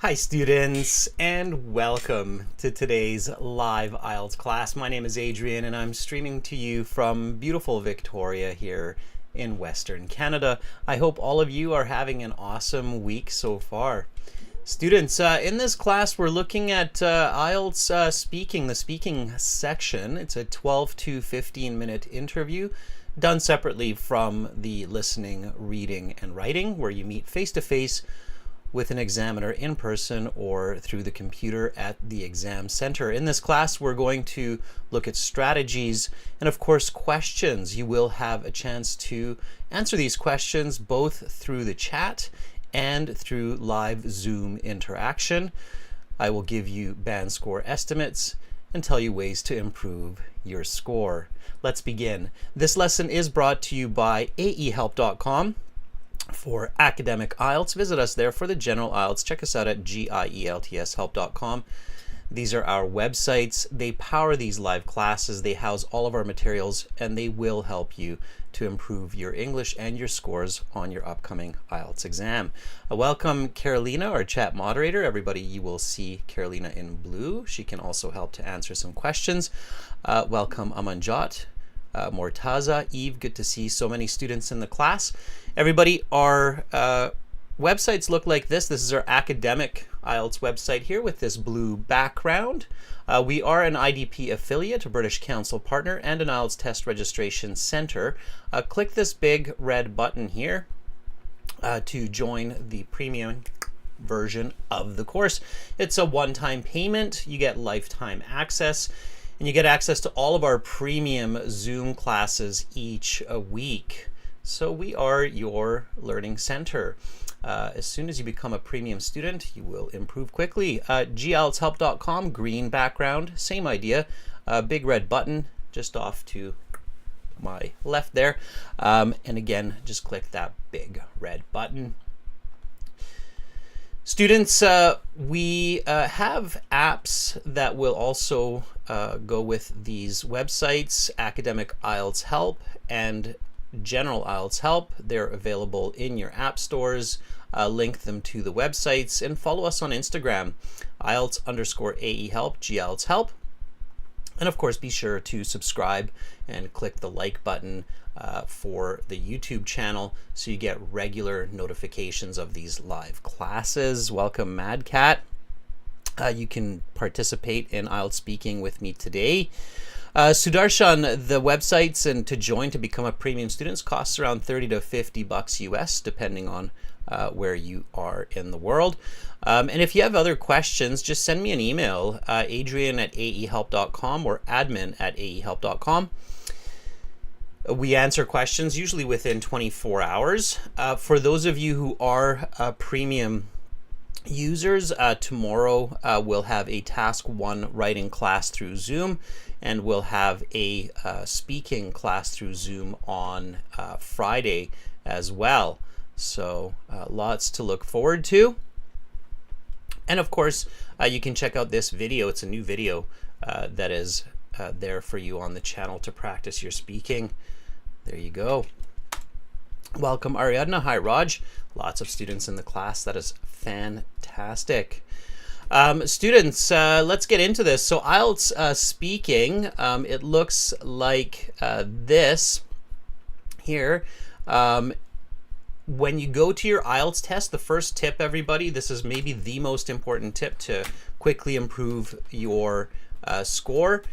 Hi students, and welcome to today's live IELTS class. My name is Adrian and I'm streaming to you from beautiful Victoria here in Western Canada. I hope all of you are having an awesome week so far. Students, in this class we're looking at IELTS speaking, the speaking section. It's a 12 to 15 minute interview done separately from the listening, reading, and writing, where you meet face-to-face with an examiner in person or through the computer at the exam center. In this class, we're going to look at strategies and, of course, questions. You will have a chance to answer these questions both through the chat and through live Zoom interaction. I will give you band score estimates and tell you ways to improve your score. Let's begin. This lesson is brought to you by aehelp.com. For academic IELTS, visit us there. For the general IELTS, check us out at gieltshelp.com. These are our websites. They power these live classes. They house all of our materials, and they will help you to improve your English and your scores on your upcoming IELTS exam. Welcome Carolina, our chat moderator. Everybody, you will see Carolina in blue. She can also help to answer some questions. Welcome Amanjot, Mortaza, Eve, good to see so many students in the class. Everybody, our websites look like this. This is our academic IELTS website here with this blue background. We are an IDP affiliate, a British Council partner, and an IELTS test registration center. Click this big red button here to join the premium version of the course. It's a one-time payment. You get lifetime access. And you get access to all of our premium Zoom classes each week. So we are your learning center. As soon as you become a premium student, you will improve quickly. gieltshelp.com, green background, same idea. Big red button just off to my left there. And again, just click that big red button. Students, we have apps that will also go with these websites, Academic IELTS Help and General IELTS Help. They're available in your app stores. Link them to the websites and follow us on Instagram, IELTS_AEHelp, GIELTS Help. And of course, be sure to subscribe and click the like button for the YouTube channel so you get regular notifications of these live classes. Welcome, Mad Cat. You can participate in IELTS speaking with me today. Sudarshan, the websites and to join to become a premium student costs around 30 to 50 bucks US, depending on where you are in the world. And if you have other questions, just send me an email, adrian@aehelp.com or admin@aehelp.com. We answer questions usually within 24 hours. For those of you who are premium users, tomorrow we'll have a task 1 writing class through Zoom, and we'll have a speaking class through Zoom on Friday as well. So lots to look forward to. And of course, you can check out this video. It's a new video that is there for you on the channel to practice your speaking. There you go. Welcome Ariadna. Hi Raj. Lots of students in the class. That is fantastic. Students, let's get into this. So IELTS speaking, it looks like this here. When you go to your IELTS test, the first tip, everybody, this is maybe the most important tip to quickly improve your score.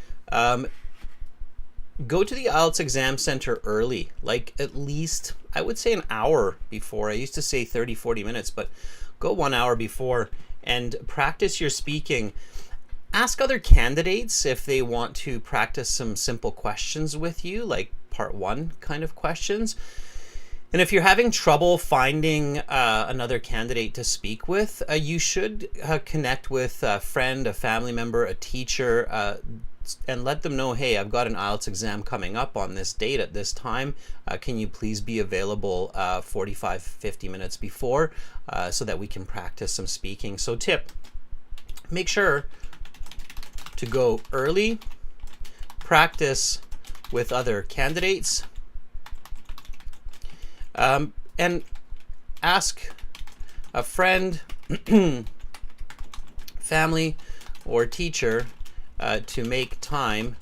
Go to the IELTS exam center early, like at least, I would say an hour before. I used to say 30, 40 minutes, but go 1 hour before and practice your speaking. Ask other candidates if they want to practice some simple questions with you, like part 1 kind of questions. And if you're having trouble finding another candidate to speak with, you should connect with a friend, a family member, a teacher, and let them know, hey, I've got an IELTS exam coming up on this date at this time. Can you please be available 45, 50 minutes before so that we can practice some speaking? So tip, make sure to go early, practice with other candidates, and ask a friend family or teacher to make time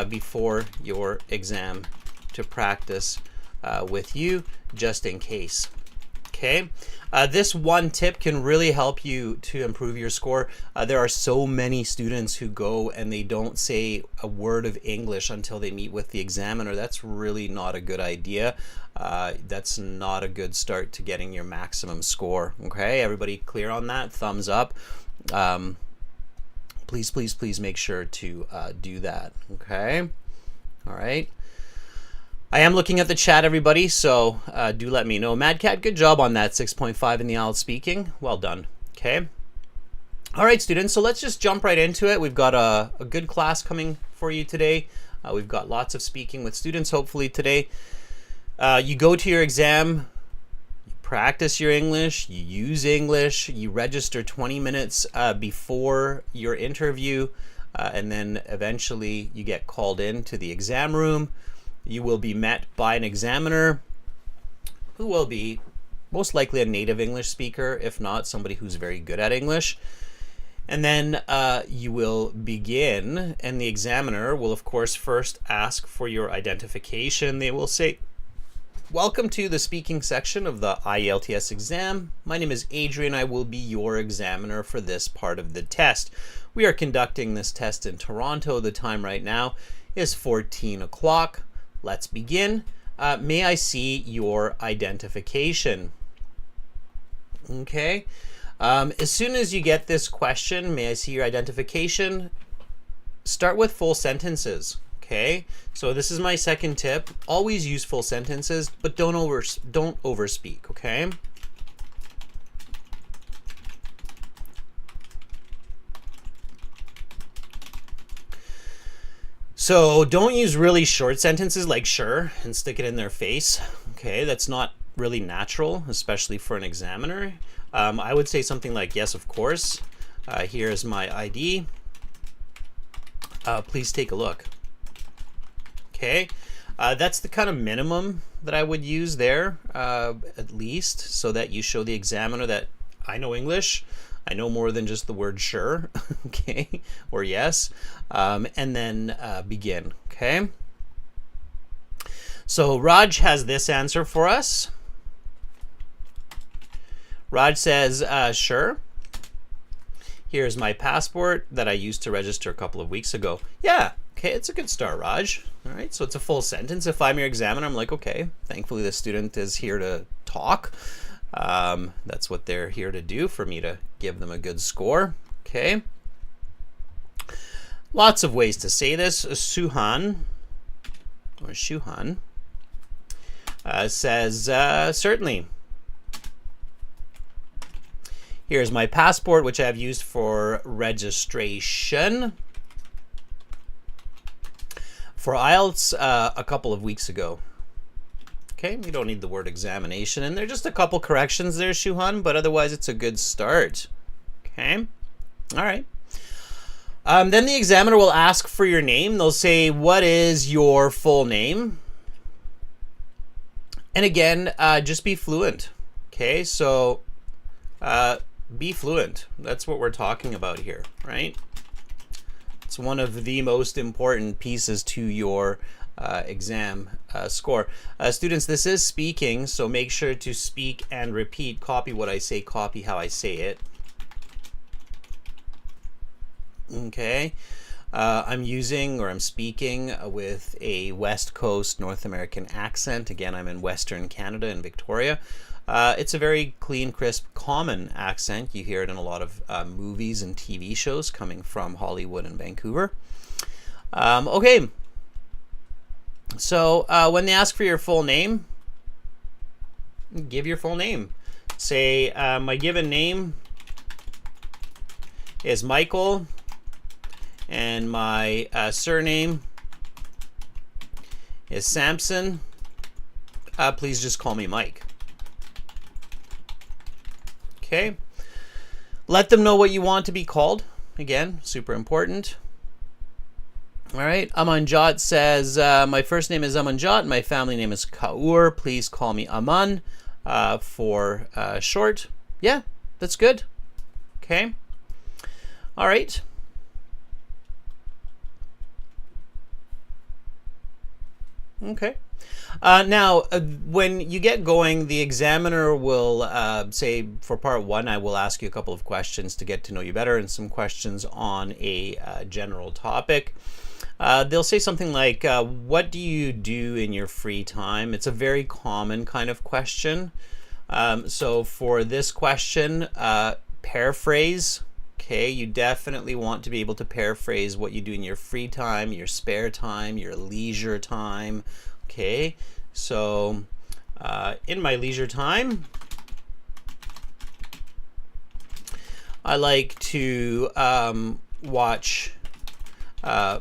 before your exam to practice with you, just in case. Okay, this one tip can really help you to improve your score. There are so many students who go and they don't say a word of English until they meet with the examiner. That's really not a good idea. That's not a good start to getting your maximum score. Okay, everybody clear on that? Thumbs up. Please, please, please make sure to do that. Okay, all right. I am looking at the chat, everybody, so do let me know. Mad Cat, good job on that 6.5 in the IELTS speaking. Well done. Okay. All right, students, so let's just jump right into it. We've got a good class coming for you today. We've got lots of speaking with students, hopefully, today. You go to your exam, you practice your English, you use English, you register 20 minutes before your interview, and then eventually you get called in to the exam room. You will be met by an examiner who will be most likely a native English speaker, if not somebody who's very good at English. And then you will begin, and the examiner will, of course, first ask for your identification. They will say, "Welcome to the speaking section of the IELTS exam. My name is Adrian. I will be your examiner for this part of the test. We are conducting this test in Toronto. The time right now is 14 o'clock. Let's begin. May I see your identification?" Okay. As soon as you get this question, "May I see your identification?" start with full sentences. Okay. So this is my second tip. Always use full sentences, but don't overspeak. Okay. So don't use really short sentences like "sure" and stick it in their face. Okay, that's not really natural, especially for an examiner. I would say something like, "Yes, of course. Here's my ID. Please take a look." Okay, that's the kind of minimum that I would use there, at least, so that you show the examiner that I know English. I know more than just the word "sure," okay, or "yes," and then begin, okay? So Raj has this answer for us. Raj says, "Sure. Here's my passport that I used to register a couple of weeks ago." Yeah, okay, it's a good start, Raj. All right, so it's a full sentence. If I'm your examiner, I'm like, okay, thankfully the student is here to talk. That's what they're here to do, for me to give them a good score. Okay. Lots of ways to say this. Suhan or Shuhan says, "Certainly. Here's my passport, which I've used for registration for IELTS a couple of weeks ago." Okay, you don't need the word examination, and there are just a couple corrections there, Shuhan, but otherwise it's a good start. Okay, all right. Then the examiner will ask for your name. They'll say, "What is your full name?" And again, just be fluent. Okay, so be fluent. That's what we're talking about here, right? It's one of the most important pieces to your exam score. Students, this is speaking, so make sure to speak and repeat. Copy what I say, copy how I say it. Okay. I'm speaking with a West Coast North American accent. Again, I'm in Western Canada in Victoria. It's a very clean, crisp, common accent. You hear it in a lot of movies and TV shows coming from Hollywood and Vancouver. Okay. So when they ask for your full name, give your full name. Say, "My given name is Michael, and my surname is Sampson. Please just call me Mike." Okay. Let them know what you want to be called. Again, super important. All right. Amanjot says, "My first name is Amanjot. My family name is Kaur. Please call me Aman for short." Yeah, that's good. Okay. All right. Okay. Now, when you get going, the examiner will say for part one, I will ask you a couple of questions to get to know you better and some questions on a general topic. They'll say something like, what do you do in your free time? It's a very common kind of question. So for this question, paraphrase. Okay, you definitely want to be able to paraphrase what you do in your free time, your spare time, your leisure time. Okay, so in my leisure time, I like to watch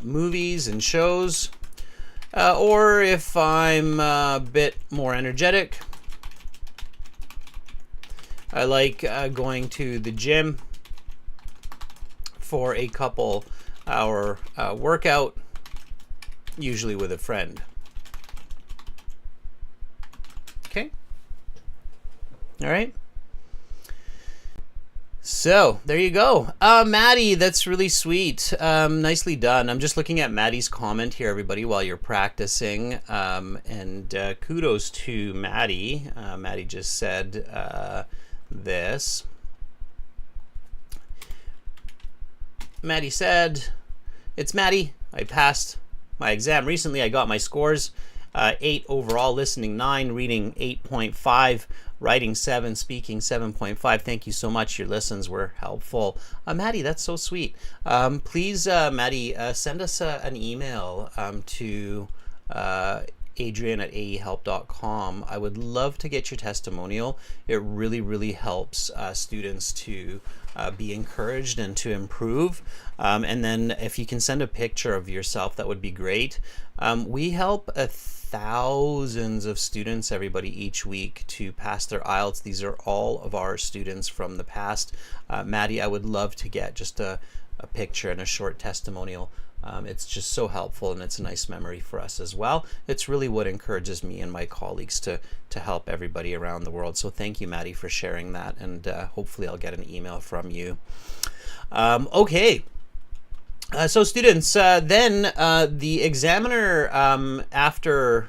movies and shows, or if I'm a bit more energetic, I like going to the gym for a couple hour workout, usually with a friend. Okay. All right. So there you go. Maddie, that's really sweet. Nicely done. I'm just looking at Maddie's comment here, everybody, while you're practicing. And kudos to Maddie. Maddie just said this. Maddie said, it's Maddie. I passed my exam recently. I got my scores. 8 overall, listening 9, reading 8.5, writing 7, speaking 7.5. Thank you so much. Your listens were helpful. Maddie, that's so sweet. Please, Maddie, send us an email to adrian@aehelp.com. I would love to get your testimonial. It really, really helps students to be encouraged and to improve. And then if you can send a picture of yourself, that would be great. We help thousands of students, everybody, each week to pass their IELTS. These are all of our students from the past. Maddie, I would love to get just a picture and a short testimonial. It's just so helpful, and it's a nice memory for us as well. It's really what encourages me and my colleagues to help everybody around the world. So thank you, Maddie, for sharing that, and hopefully I'll get an email from you. Okay. So students, then the examiner, after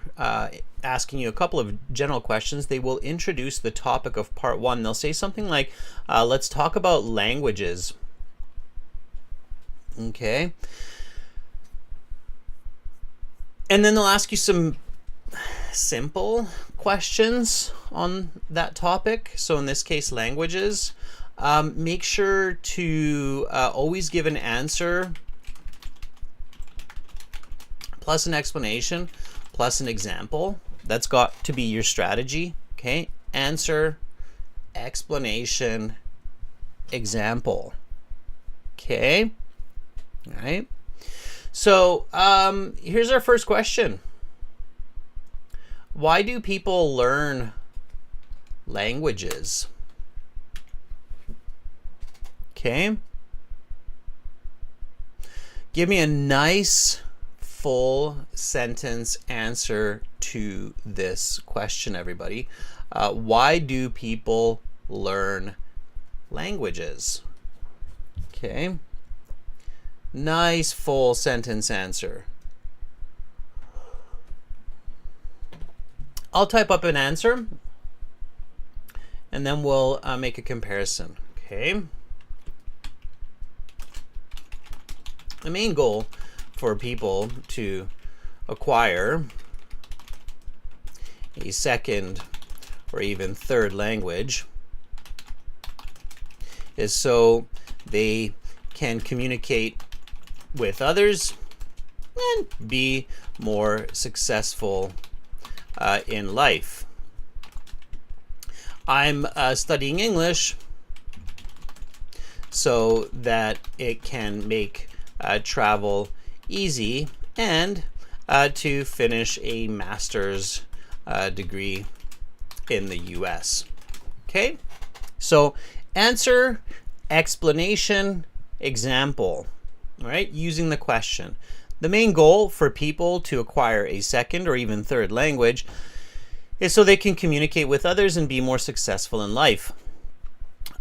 asking you a couple of general questions, they will introduce the topic of part one. They'll say something like, let's talk about languages. Okay. And then they'll ask you some simple questions on that topic. So in this case, languages. Make sure to always give an answer plus an explanation plus an example. That's got to be your strategy. Okay, answer, explanation, example. Okay, all right. So here's our first question. Why do people learn languages? Okay. Give me a nice full sentence answer to this question, everybody. Why do people learn languages? Okay. Nice full sentence answer. I'll type up an answer and then we'll make a comparison. Okay. The main goal for people to acquire a second or even third language is so they can communicate with others and be more successful in life. I'm studying English so that it can make travel easy and to finish a master's degree in the US. Okay, so answer, explanation, example. All right, using the question. The main goal for people to acquire a second or even third language is so they can communicate with others and be more successful in life.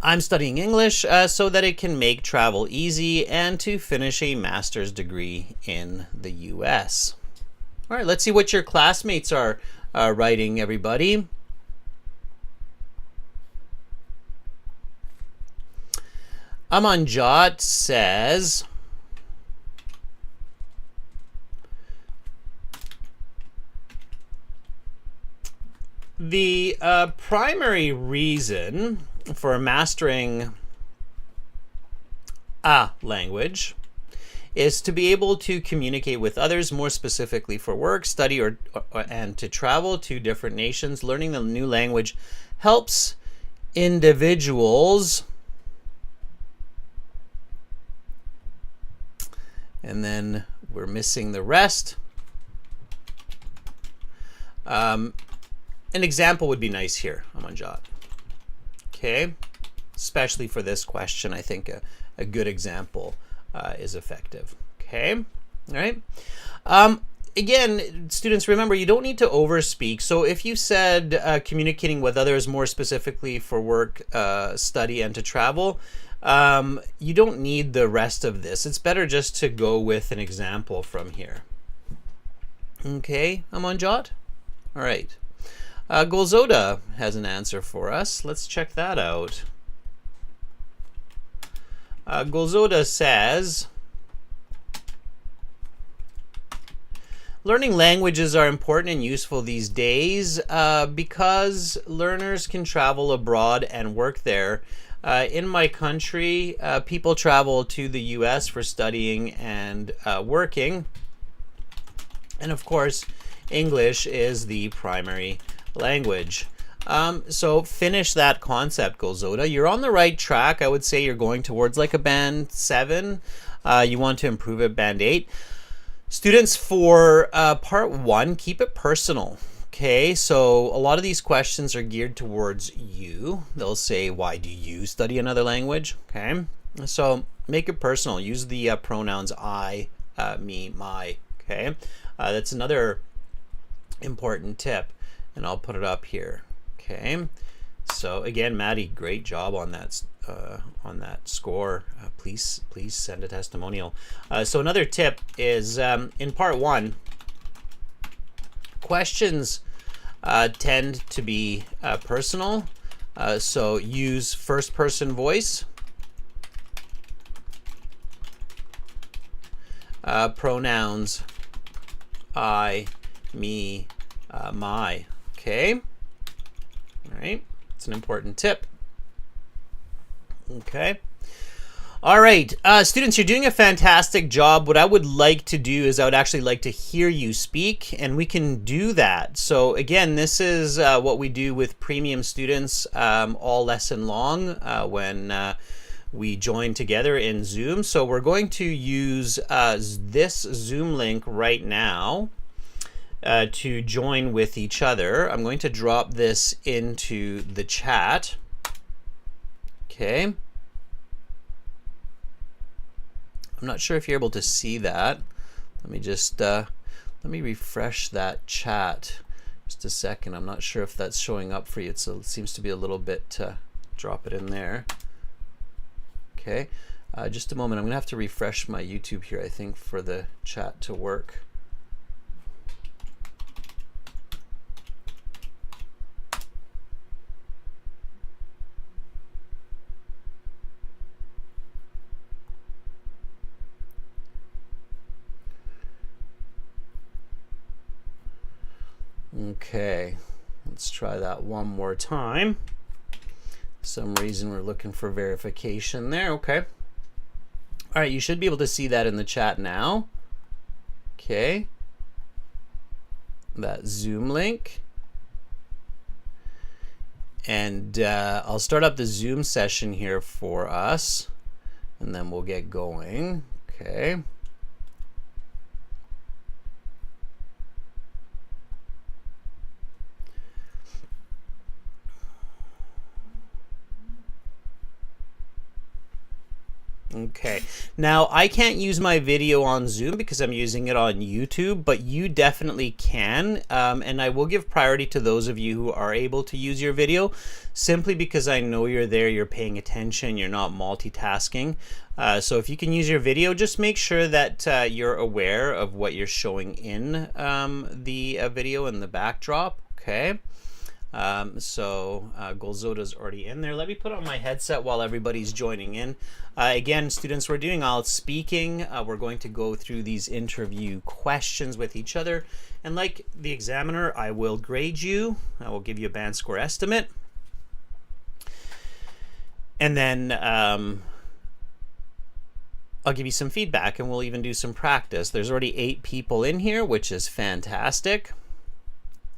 I'm studying English so that it can make travel easy and to finish a master's degree in the US. All right, let's see what your classmates are writing, everybody. Amanjot says, the primary reason for mastering a language is to be able to communicate with others, more specifically for work, study, and to travel to different nations. Learning the new language helps individuals, and then we're missing the rest. An example would be nice here, Amanjot. Okay, especially for this question, I think a good example is effective. Okay, all right. Again, students, remember, you don't need to overspeak. So if you said communicating with others, more specifically for work, study, and to travel, you don't need the rest of this. It's better just to go with an example from here. Okay, Amanjot? All right. Golzoda has an answer for us. Let's check that out. Golzoda says, learning languages are important and useful these days because learners can travel abroad and work there. In my country, people travel to the US for studying and working. And of course, English is the primary language. So finish that concept, Golzoda. You're on the right track. I would say you're going towards like a band 7. You want to improve at band 8. Students, for part 1, keep it personal. Okay, so a lot of these questions are geared towards you. They'll say, why do you study another language? Okay, so make it personal. Use the pronouns I, me, my. Okay, that's another important tip, and I'll put it up here. Okay, so again, Maddie, great job on that score. Please send a testimonial. So another tip is in part 1, questions tend to be personal, so use first person voice, pronouns I, me, my. Okay, all right, it's an important tip. Okay. All right, students, you're doing a fantastic job. What I would like to do is I would actually like to hear you speak, and we can do that. So again, this is what we do with premium students all lesson long when we join together in Zoom. So we're going to use this Zoom link right now to join with each other. I'm going to drop this into the chat. Okay. I'm not sure if you're able to see that. Let me just let me refresh that chat just a second. I'm not sure if that's showing up for you. It seems to be a little bit. Drop it in there. Okay, just a moment. I'm gonna have to refresh my YouTube here, I think, for the chat to work. Okay, let's try that one more time. For some reason we're looking for verification there. Okay. All right, you should be able to see that in the chat now. Okay. That Zoom link. And I'll start up the Zoom session here for us, and then we'll get going. Okay. Okay. Now, I can't use my video on Zoom because I'm using it on YouTube, but you definitely can. And I will give priority to those of you who are able to use your video simply because I know you're there, you're paying attention, you're not multitasking. So if you can use your video, just make sure that you're aware of what you're showing in the video and the backdrop. Okay. Golzota's already in there. Let me put on my headset while everybody's joining in. Again, students, we're doing IELTS speaking. We're going to go through these interview questions with each other. And like the examiner, I will grade you. I will give you a band score estimate. And then I'll give you some feedback and we'll even do some practice. There's already 8 people in here, which is fantastic.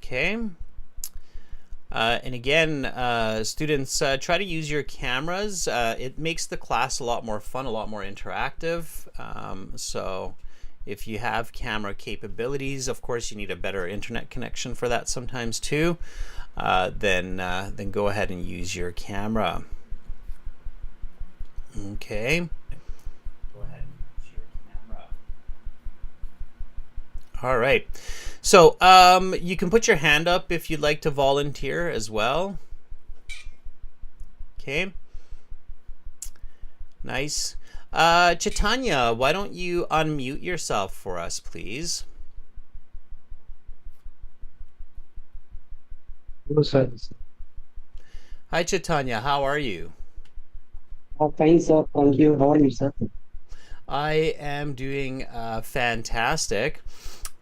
Okay. And again, students, try to use your cameras. It makes the class a lot more fun, a lot more interactive. So if you have camera capabilities, of course, you need a better internet connection for that sometimes too. Then go ahead and use your camera. Okay. Go ahead and use your camera. All right. So you can put your hand up if you'd like to volunteer as well. Okay. Nice. Chaitanya, why don't you unmute yourself for us, please? Hello, sir. Hi, Chaitanya. How are you? Fine, sir. Thank you. How are you, sir? I am doing fantastic.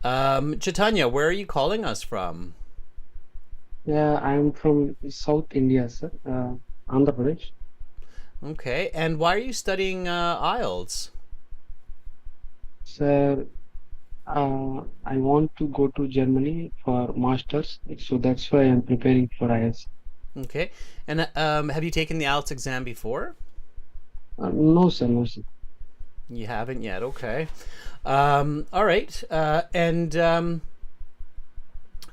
Chaitanya, where are you calling us from? Yeah, I'm from South India, sir. Andhra Pradesh. Okay. And why are you studying IELTS? Sir, I want to go to Germany for masters, so that's why I'm preparing for IELTS. Okay. And have you taken the IELTS exam before? No, sir. No, sir. You haven't yet. Okay. All right.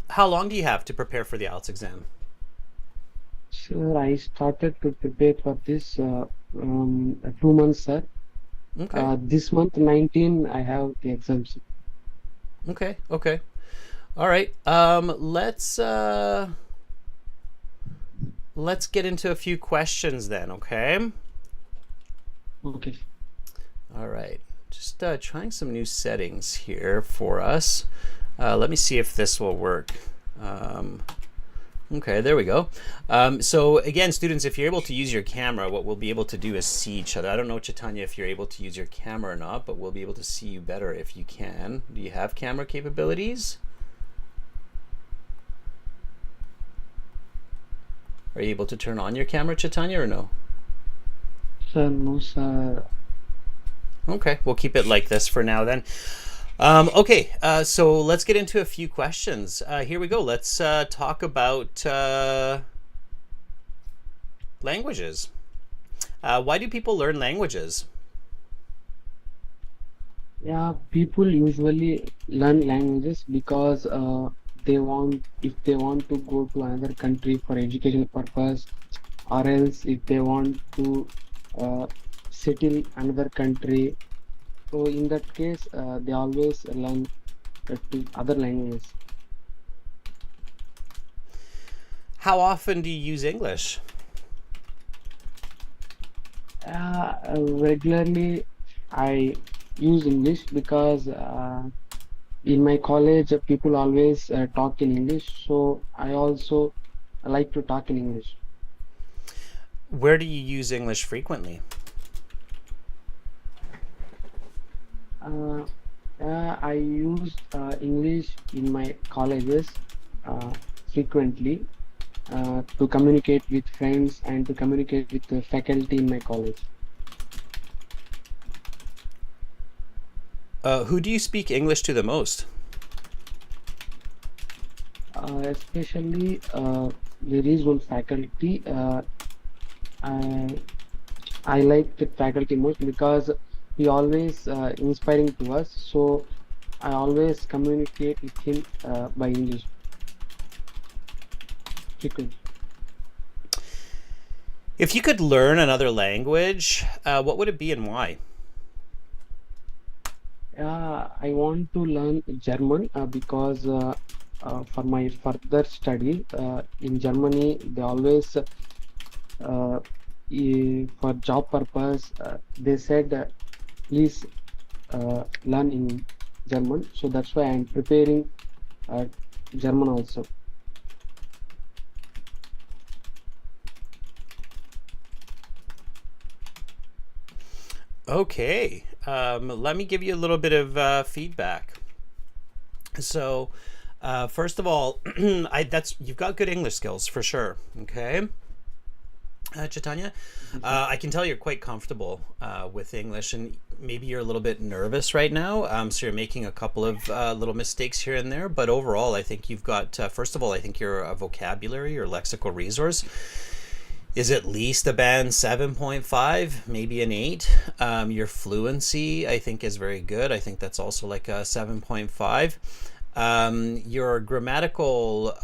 How long do you have to prepare for the IELTS exam? Sir, I started to prepare for this 2 months, sir. Okay. This month 19, I have the exams. Okay. Okay. All right. Let's get into a few questions then. Okay. Okay. All right. Just trying some new settings here for us. Let me see if this will work. Okay, there we go. So again, students, if you're able to use your camera, what we'll be able to do is see each other. I don't know, Chaitanya, if you're able to use your camera or not, but we'll be able to see you better if you can. Do you have camera capabilities? Are you able to turn on your camera, Chaitanya, or no? Sir, no, sir. Okay, we'll keep it like this for now then. Okay, so let's get into a few questions. Here we go. Let's talk about languages. Why do people learn languages? Yeah, people usually learn languages because if they want to go to another country for educational purpose, or else if they want to settle another country. So in that case, they always learn other languages. How often do you use English? Regularly, I use English because in my college, people always talk in English. So I also like to talk in English. Where do you use English frequently? I use English in my colleges frequently to communicate with friends and to communicate with the faculty in my college. Who do you speak English to the most? Especially, there is one faculty. I, I like the faculty most because he always inspiring to us. So I always communicate with him by English frequently. If you could learn another language, what would it be and why? I want to learn German because for my further study in Germany, they always for job purpose they said please learn in German. So that's why I'm preparing uh, German also. Okay, let me give you a little bit of feedback. So, first of all, that's you've got good English skills for sure. Okay, Chaitanya, Okay, sir. I can tell you're quite comfortable with English, and maybe you're a little bit nervous right now. So you're making a couple of little mistakes here and there, but overall, I think you've got. First of all, I think your vocabulary, your lexical resource is at least a band 7.5, maybe an 8. Your fluency, I think, is very good. I think that's also like a 7.5. Your grammatical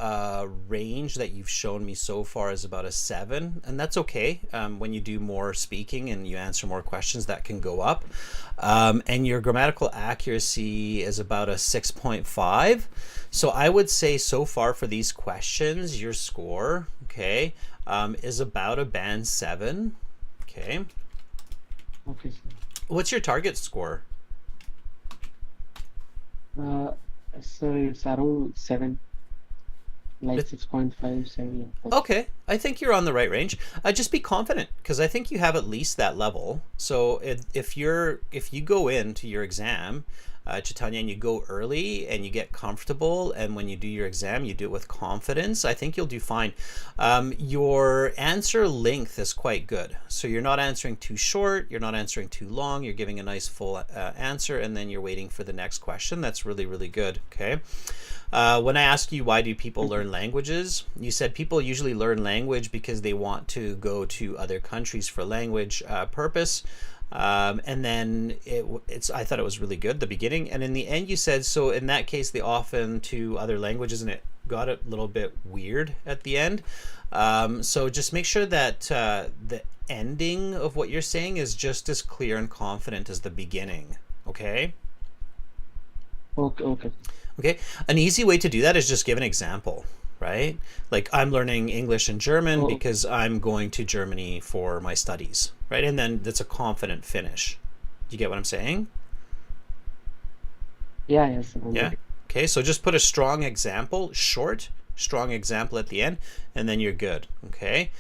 range that you've shown me so far is about a 7, and that's okay. When you do more speaking and you answer more questions, that can go up. And your grammatical accuracy is about a 6.5. So I would say so far for these questions, your score, okay, is about a band 7. Okay. Okay, sir. What's your target score? Uh, so it's around 7, like It, 6.5, 7. Yeah, okay, I think you're on the right range. Just be confident because I think you have at least that level. So if you go into your exam, Chaitanya, and you go early and you get comfortable, and when you do your exam, you do it with confidence, I think you'll do fine. Your answer length is quite good. So you're not answering too short, you're not answering too long, you're giving a nice full answer, and then you're waiting for the next question. That's really, really good. Okay. When I ask you why do people okay. learn languages, you said people usually learn language because they want to go to other countries for language purpose. And then it's I thought it was really good the beginning, and in the end you said so in that case they often to other languages, and it got a little bit weird at the end. So just make sure that the ending of what you're saying is just as clear and confident as the beginning. Okay. Okay, okay. Okay. An easy way to do that is just give an example, right? Like I'm learning English and German Oh, because I'm going to Germany for my studies, right? And then that's a confident finish. Do you get what I'm saying? yeah, yes, I'm Yeah. getting. Okay. So just put a strong example, short, strong example at the end, and then you're good. Okay.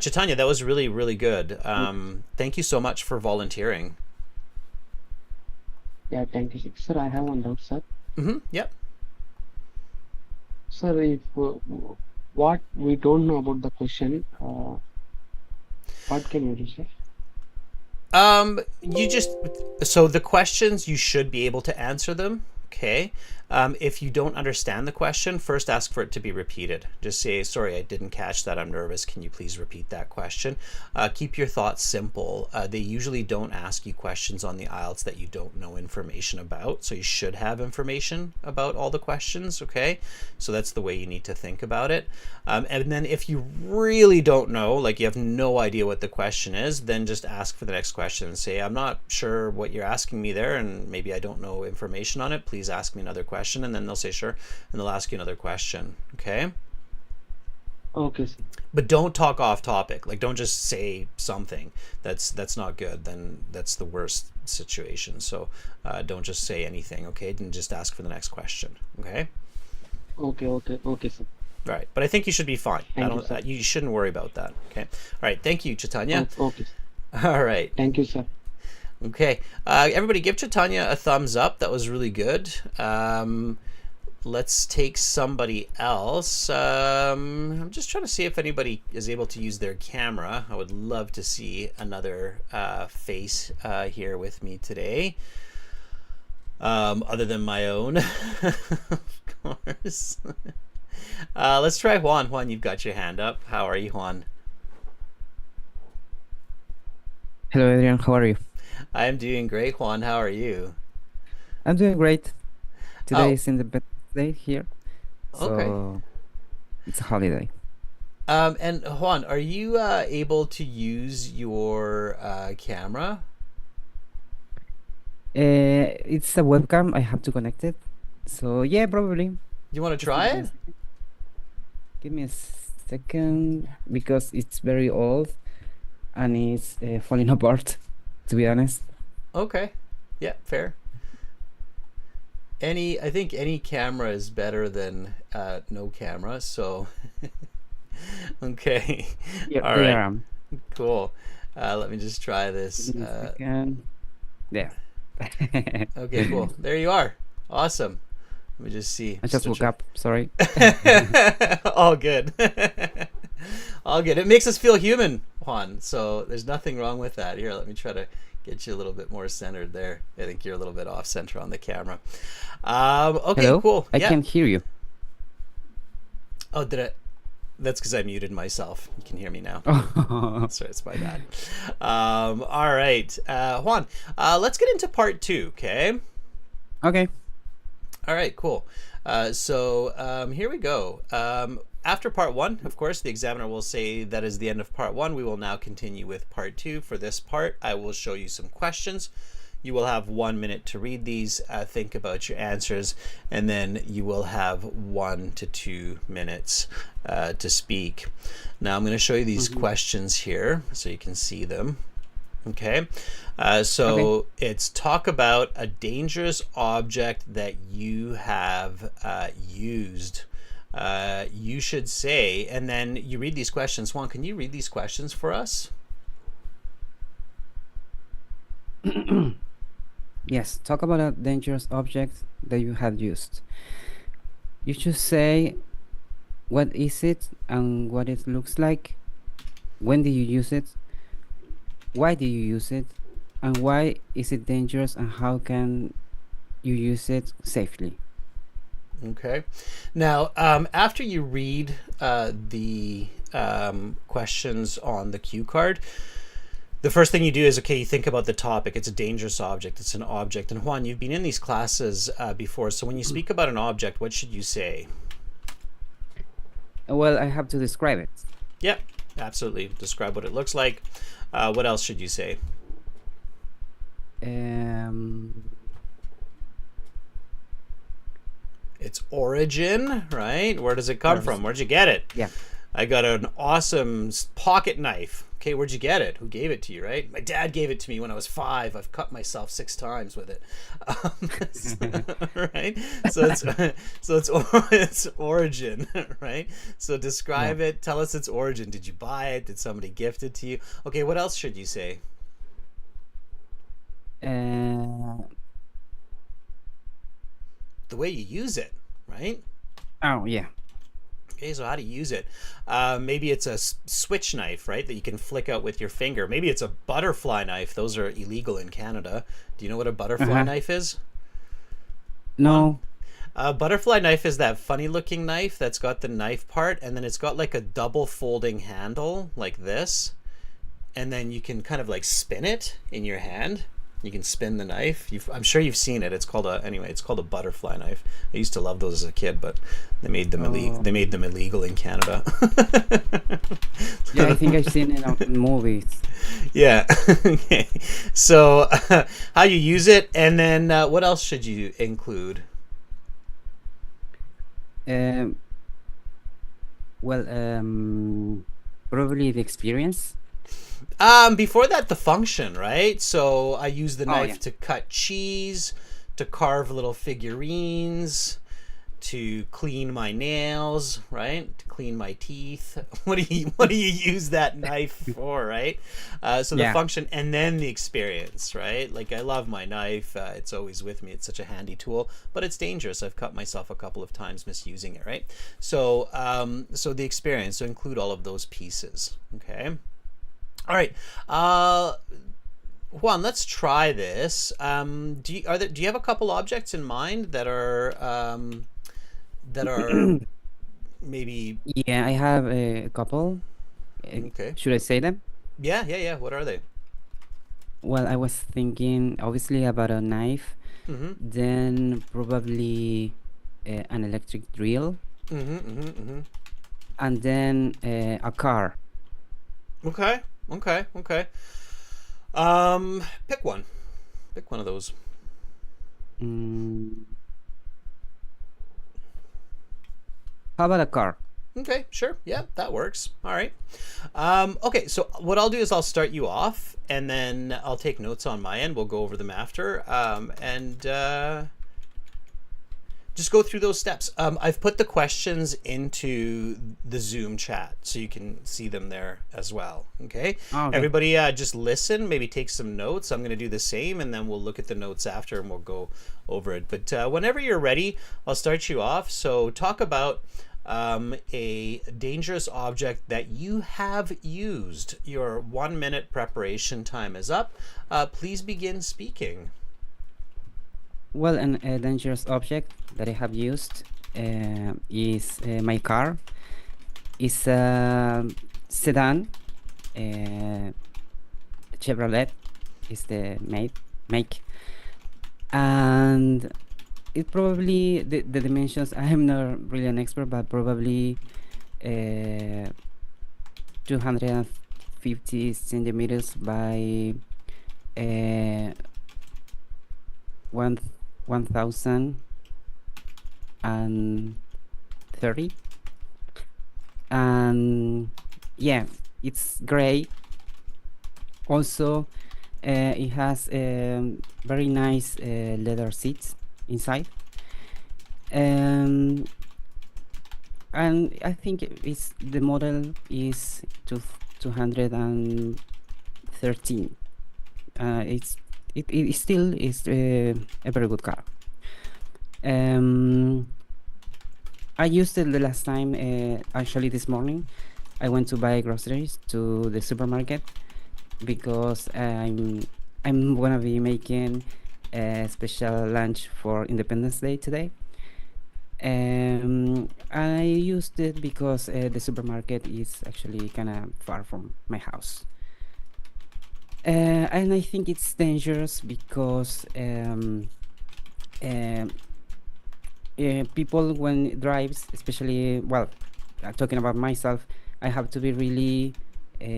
Chaitanya, that was really, really good. Okay. Thank you so much for volunteering. Yeah, thank you, sir. I have one doubt, sir. Yep. Sir, if what we don't know about the question, what can you do, sir? You just so the questions you should be able to answer them. Okay. If you don't understand the question, first ask for it to be repeated. Just say, "Sorry, I didn't catch that. I'm nervous. Can you please repeat that question?" Keep your thoughts simple. They usually don't ask you questions on the IELTS that you don't know information about, so you should have information about all the questions. Okay, so that's the way you need to think about it. And then if you really don't know, like you have no idea what the question is, then just ask for the next question and say, "I'm not sure what you're asking me there, and maybe I don't know information on it. Please ask me another question." And then they'll say sure, and they'll ask you another question. Okay. Okay, sir. But don't talk off topic. Like don't just say something that's not good. Then that's the worst situation. So don't just say anything. Okay, and just ask for the next question. Okay. Okay, okay, okay, sir. All right, but I think you should be fine. I Thank you, don't. sir. You shouldn't worry about that. Okay. All right. Thank you, Chaitanya. Okay, okay, sir. All right. Thank you, sir. Okay. Everybody, give Chaitanya a thumbs up. That was really good. Let's take somebody else. I'm just trying to see if anybody is able to use their camera. I would love to see another face here with me today, other than my own, of course. Let's try Juan. Juan, you've got your hand up. How are you, Juan? Hello, Adrian. How are you? I'm doing great, Juan. How are you? I'm doing great. Today Oh, is Independence Day here, okay. so it's a holiday. And Juan, are you able to use your camera? It's a webcam. I have to connect it. So yeah, probably. You want to Just try it? give me a second because it's very old and it's falling apart. To be honest. Okay. Yeah, fair. I think any camera is better than no camera. So, okay. Yeah, All there right. I am. Cool. Let me just try this. Give me a second. There. Okay, cool. There you are. Awesome. Let me just see. I just woke up. Sorry. All good. All good. It makes us feel human, Juan. So there's nothing wrong with that. Here, let me try to get you a little bit more centered there. I think you're a little bit off center on the camera. Okay, Hello? cool. I Yeah. can't hear you. Oh, did I? That's because I muted myself. You can hear me now. Sorry, it's my bad. All right, Juan. Let's get into part 2. Okay. Okay. All right, cool. So here we go. After part 1, of course, the examiner will say that is the end of part 1. We will now continue with part 2. For this part, I will show you some questions. You will have 1 minute to read these, think about your answers, and then you will have 1 to 2 minutes to speak. Now I'm going to show you these questions here so you can see them. Okay, so it's talk about a dangerous object that you have used. You should say, and then you read these questions. Juan, can you read these questions for us? Yes, talk about a dangerous object that you have used. You should say what is it and what it looks like, when did you use it, why do you use it, and why is it dangerous, and how can you use it safely. Okay. Now, after you read the questions on the cue card, the first thing you do is, okay, you think about the topic. It's a dangerous object. It's an object. And Juan, you've been in these classes before. So when you speak about an object, what should you say? Well, I have to describe it. Yep, absolutely. Describe what it looks like. What else should you say? Its origin, right? Where does it come from? Where'd you get it? Yeah. I got an awesome pocket knife. Okay, where'd you get it? Who gave it to you, right? My dad gave it to me when I was 5. I've cut myself 6 times with it. Right? So it's origin, right? So describe it. Tell us its origin. Did you buy it? Did somebody gift it to you? Okay, what else should you say? Uh, The way you use it, right? oh, yeah. Okay, so how to use it? Maybe it's a switch knife, right, that you can flick out with your finger. Maybe it's a butterfly knife. Those are illegal in Canada. Do you know what a butterfly knife is? No. A butterfly knife is that funny looking knife that's got the knife part, and then it's got like a double folding handle like this, and then you can kind of like spin it in your hand. You can spin the knife. I'm sure you've seen it. It's called a butterfly knife. I used to love those as a kid, but they made them illegal. They made them illegal in Canada. Yeah, I think I've seen it in movies. Yeah. Okay. So how you use it, and then what else should you include? Well, probably the experience. Before that, the function, right? So I use the knife yeah. to cut cheese, to carve little figurines, to clean my nails, right? To clean my teeth. What do you use that knife for, right? So the Yeah. function, and then the experience, right? Like, I love my knife. It's always with me. It's such a handy tool, but it's dangerous. I've cut myself a couple of times misusing it, right? So so the experience, so include all of those pieces. Okay. All right, Juan, let's try this. Do you have a couple objects in mind that are maybe? Yeah, I have a couple. Okay. Should I say them? Yeah. What are they? Well, I was thinking obviously about a knife, Mm-hmm. then probably an electric drill, and then a car. Okay. Pick one. Pick one of those. Mm, how about a car? Okay, sure. Yeah, that works. All right. Okay, so what I'll do is I'll start you off, and then I'll take notes on my end. We'll go over them after, and just go through those steps. I've put the questions into the Zoom chat, so you can see them there as well. Okay. Oh, okay. Everybody, just listen. Maybe take some notes. I'm going to do the same, and then we'll look at the notes after, and we'll go over it. But whenever you're ready, I'll start you off. So talk about a dangerous object that you have used. Your 1 minute preparation time is up. Please begin speaking. Well, a dangerous object that I have used is my car. It's a sedan. Chevrolet is the make. And it probably, the dimensions, I am not really an expert, but probably 250 centimeters by 1030. And yeah, it's gray. Also, it has very nice leather seats inside. And I think it's the model is 213. It still is a very good car. I used it the last time, actually this morning. I went to buy groceries to the supermarket because I'm gonna be making a special lunch for Independence Day today. I used it because the supermarket is actually kind of far from my house. And I think it's dangerous because people when drives, especially, well, talking about myself, I have to be really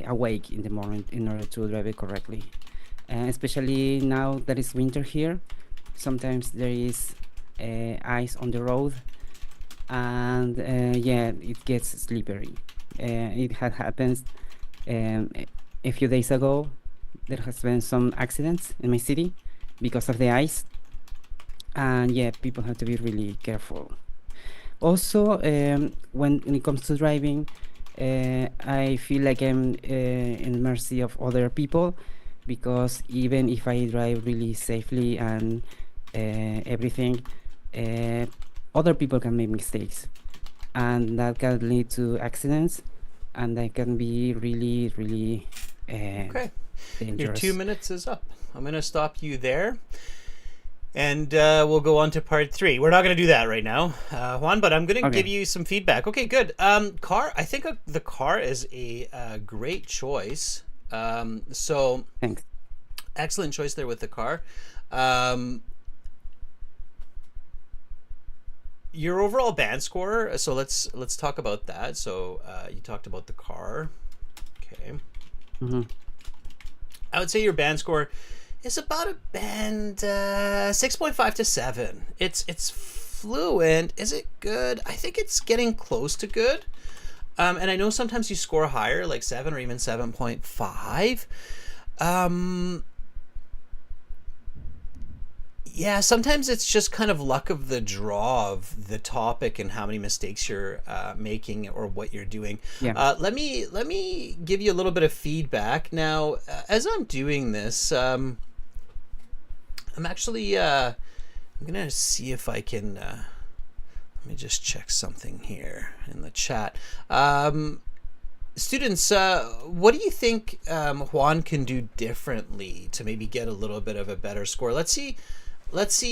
awake in the morning in order to drive it correctly. Especially now that it's winter here, sometimes there is ice on the road, and yeah, it gets slippery. It had happened a few days ago. There has been some accidents in my city because of the ice, and yeah, people have to be really careful. Also, when it comes to driving, I feel like I'm in mercy of other people, because even if I drive really safely and everything, other people can make mistakes, and that can lead to accidents, and that can be really, really Okay. Your dangerous. 2 minutes is up. I'm going to stop you there. And we'll go on to part 3. We're not going to do that right now, Juan, but I'm going to Okay. give you some feedback. Okay, good. Car, I think the car is a great choice. So Thanks. excellent choice there with the car. Your overall band score, so let's talk about that. So you talked about the car. Okay. Mm-hmm. I would say your band score is about a band 6.5 to 7. It's fluent. Is it good? I think it's getting close to good. And I know sometimes you score higher, like 7 or even 7.5. Yeah, sometimes it's just kind of luck of the draw of the topic and how many mistakes you're making or what you're doing. Yeah. Let me give you a little bit of feedback now. As I'm doing this, I'm actually I'm gonna see if I can. Let me just check something here in the chat. Students, what do you think Juan can do differently to maybe get a little bit of a better score? Let's see what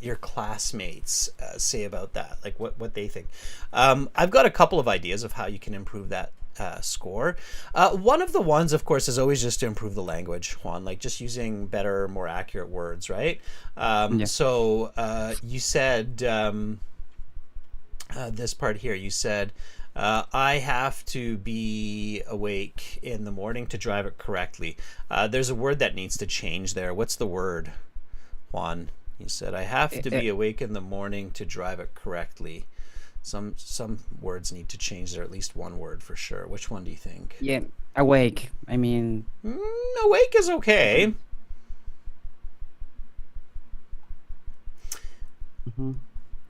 your classmates say about that, like what they think. I've got a couple of ideas of how you can improve that score. One of the ones, of course, is always just to improve the language, Juan, like just using better, more accurate words, right? Yeah. So you said this part here. You said, I have to be awake in the morning to drive it correctly. There's a word that needs to change there. What's the word, Juan? You said, I have to be awake in the morning to drive it correctly. Some words need to change there, at least one word for sure. Which one do you think? Yeah, awake. I mean, Awake is okay.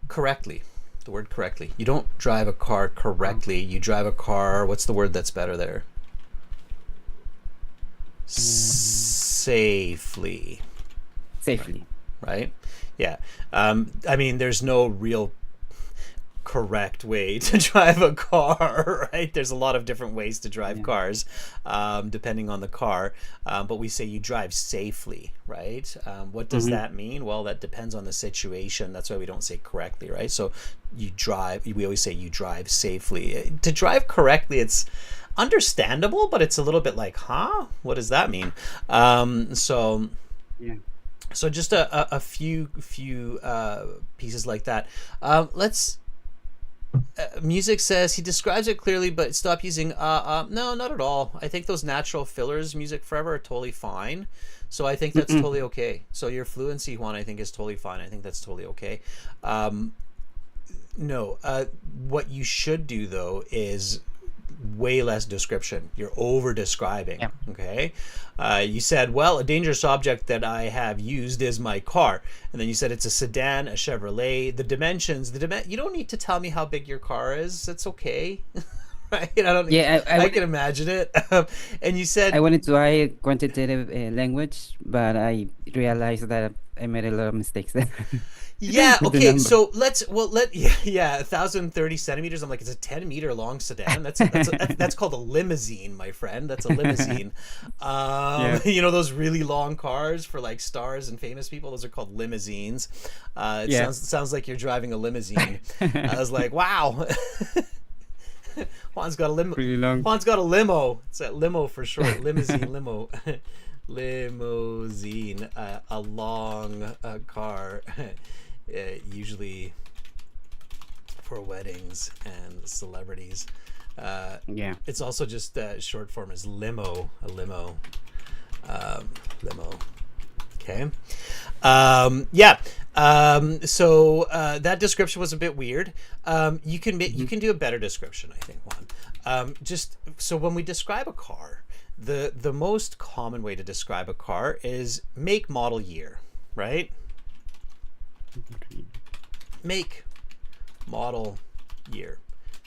Correctly. The word correctly. You don't drive a car correctly. You drive a car. What's the word that's better there? Safely. safely. Right? Yeah. I mean, there's no real correct way to drive a car, right? There's a lot of different ways to drive cars, depending on the car. But we say you drive safely, right? What does that mean? Well, that depends on the situation. That's why we don't say correctly, right? So you drive, we always say you drive safely. To drive correctly, it's understandable, but it's a little bit like, huh? What does that mean? So just a few pieces like that. Let's music says he describes it clearly, but stop using no, not at all. I think those natural fillers, music forever, are totally fine. So I think that's totally okay. So your fluency, Juan, I think is totally fine. I think that's totally okay. No, what you should do though is way less description. You're over describing. Okay. You said, well, a dangerous object that I have used is my car. And then you said it's a sedan, a Chevrolet. The dimensions, you don't need to tell me how big your car is. It's okay. Right? I can imagine it. And you said I wanted to write quantitative language, but I realized that I made a lot of mistakes there. Yeah, okay, so let 1,030 centimeters. I'm like, it's a 10-meter long sedan. That's called a limousine, my friend. That's a limousine. You know those really long cars for like stars and famous people? Those are called limousines. It sounds like you're driving a limousine. I was like, wow. Juan's got a limo. Pretty long. Juan's got a limo. It's a limo for short. Limousine, limo. Limousine, a long car. Usually for weddings and celebrities. It's also just short form is limo, a limo. Limo. Okay. So that description was a bit weird. You can do a better description, I think, Juan. Just so when we describe a car, the most common way to describe a car is make, model, year, right? Make, model, year.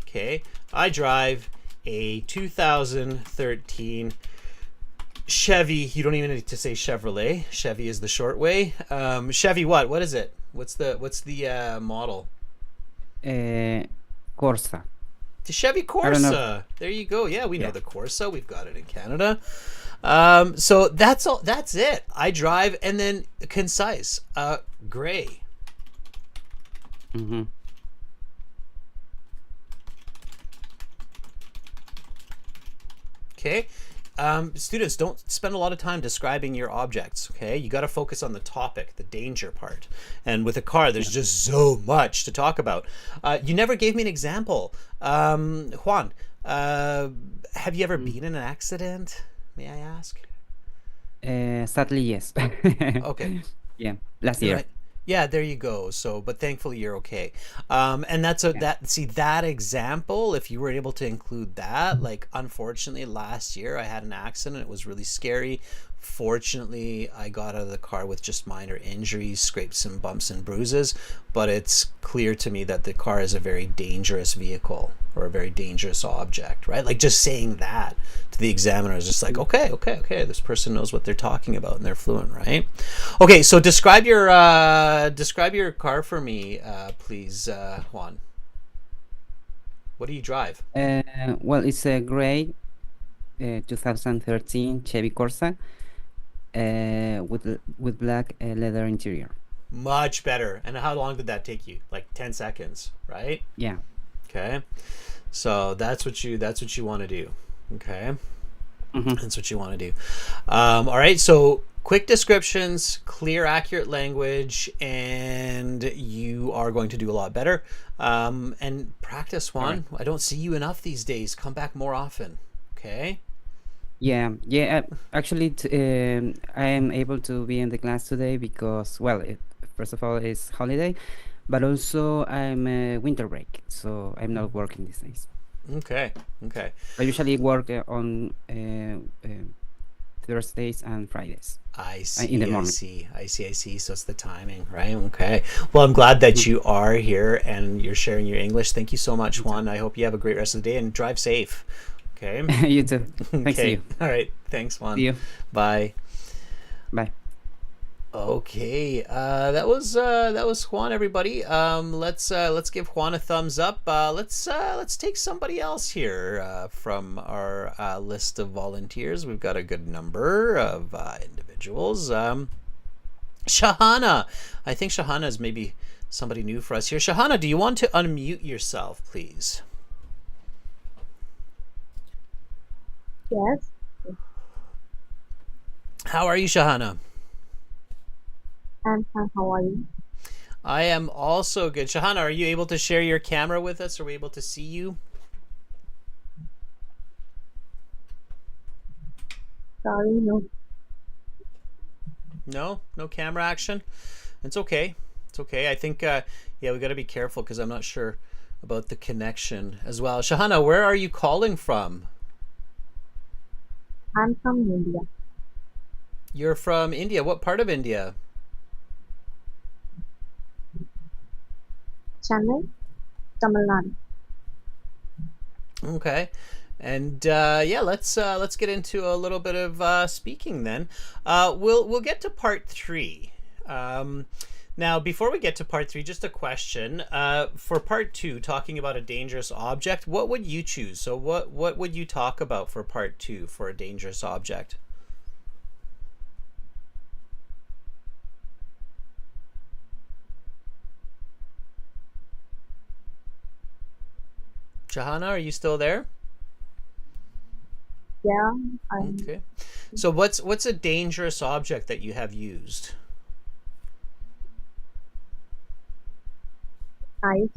Okay, I drive a 2013 Chevy. You don't even need to say Chevrolet. Chevy is the short way. Chevy what? What is it? What's the model? Corsa. The Chevy Corsa. There you go. Yeah, we know the Corsa. We've got it in Canada. So that's all. That's it. I drive, and then concise. Gray. Okay. Students, don't spend a lot of time describing your objects. Okay, you got to focus on the topic, the danger part. And with a car, there's just so much to talk about. You never gave me an example. Juan, have you ever been in an accident? May I ask? Sadly, yes. Okay. Yeah, last year. Right. Yeah, there you go. So, but thankfully you're okay. And that's that example, if you were able to include that, like, unfortunately last year I had an accident. It was really scary. Fortunately, I got out of the car with just minor injuries, scraped some bumps and bruises, but it's clear to me that the car is a very dangerous vehicle or a very dangerous object, right? Like, just saying that to the examiner is just like, okay, this person knows what they're talking about and they're fluent, right? Okay, so describe your car for me, please, Juan. What do you drive? Well, it's a gray 2013 Chevy Corsa with black leather interior. Much better. And how long did that take you? Like 10 seconds, right? Yeah. Okay. So that's what you want to do. Okay. That's what you want to do. All right. So quick descriptions, clear, accurate language, and you are going to do a lot better. And practice, Juan. I don't see you enough these days. Come back more often. Okay. Yeah, yeah. Actually, I am able to be in the class today because, well, first of all, it's holiday, but also I'm winter break, so I'm not working these days. Okay. Okay. I usually work on Thursdays and Fridays. I In the see. I morning. see. I see. I see. So it's the timing, right? Okay. Well, I'm glad that you are here and you're sharing your English. Thank you so much, Juan. I hope you have a great rest of the day and drive safe. Okay. You too. Thanks to Okay. you. All right. Thanks, Juan. See you. Bye. Bye. Okay, that was Juan, everybody. Let's give Juan a thumbs up. Let's take somebody else here from our list of volunteers. We've got a good number of individuals. Shahana, I think Shahana is maybe somebody new for us here. Shahana, do you want to unmute yourself, please? Yes, How are you, Shahana? I'm fine. How are you? I am also good. Shahana, are you able to share your camera with us? Are we able to see you? Sorry, no. No camera action. It's okay. It's okay. I think yeah, we got to be careful because I'm not sure about the connection as well. Shahana, where are you calling from? I'm from India. You're from India. What part of India? Chennai, Tamil Nadu. Okay. And yeah, let's get into a little bit of speaking then. We'll get to part 3. Now, before we get to part 3, just a question. For part 2, talking about a dangerous object, what would you choose? So what would you talk about for part 2 for a dangerous object? Shahana, are you still there? Yeah, I'm Okay. So what's a dangerous object that you have used? nice.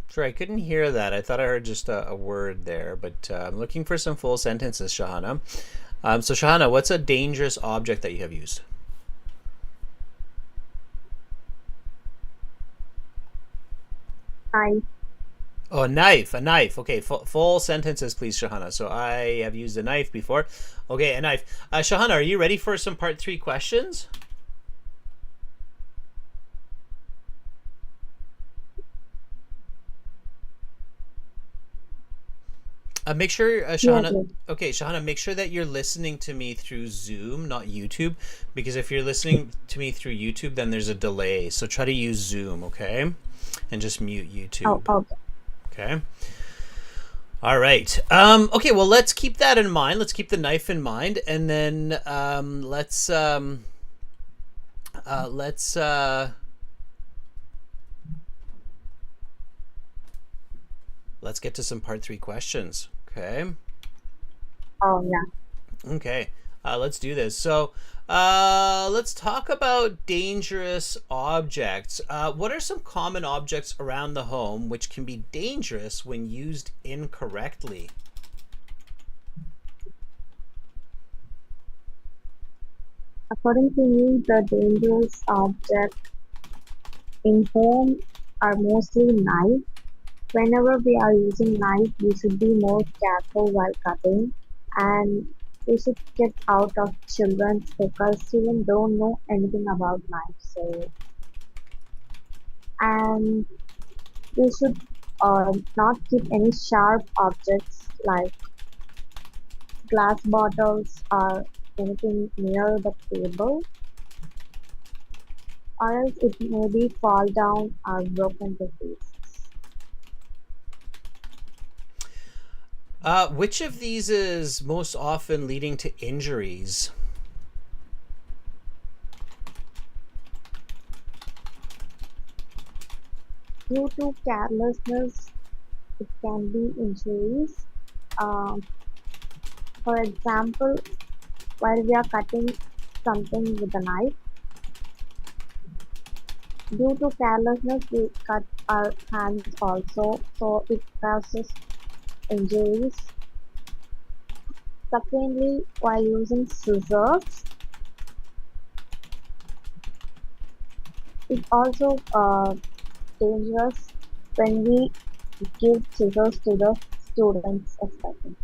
Sorry, I couldn't hear that. I thought I heard just a word there, but I'm looking for some full sentences, Shahana. So Shahana, what's a dangerous object that you have used? Nice. Oh, a knife. Okay, full sentences, please, Shahana. So I have used a knife before. Okay, a knife. Shahana, are you ready for some part 3 questions? Make sure, Shahana. Yes. Okay, Shahana, make sure that you're listening to me through Zoom, not YouTube, because if you're listening to me through YouTube, then there's a delay. So try to use Zoom, okay? And just mute YouTube. Oh, okay. Okay. All right. Okay. Well, let's keep that in mind. Let's keep the knife in mind, and then let's get to some part 3 questions. Okay. Oh, yeah. Okay. Let's do this. So let's talk about dangerous objects. What are some common objects around the home which can be dangerous when used incorrectly? According to me, the dangerous object in home are mostly knife. Whenever we are using knife, we should be more careful while cutting, and we should get out of children's because children don't know anything about knives. So, and we should not keep any sharp objects like glass bottles or anything near the table, or else it may be fall down or broken to pieces. Which of these is most often leading to injuries? Due to carelessness, it can be injuries. Um, For example, while we are cutting something with a knife, due to carelessness, we cut our hands also, so it causes injuries. Secondly, while using scissors, it's also dangerous when we give scissors to the students, especially.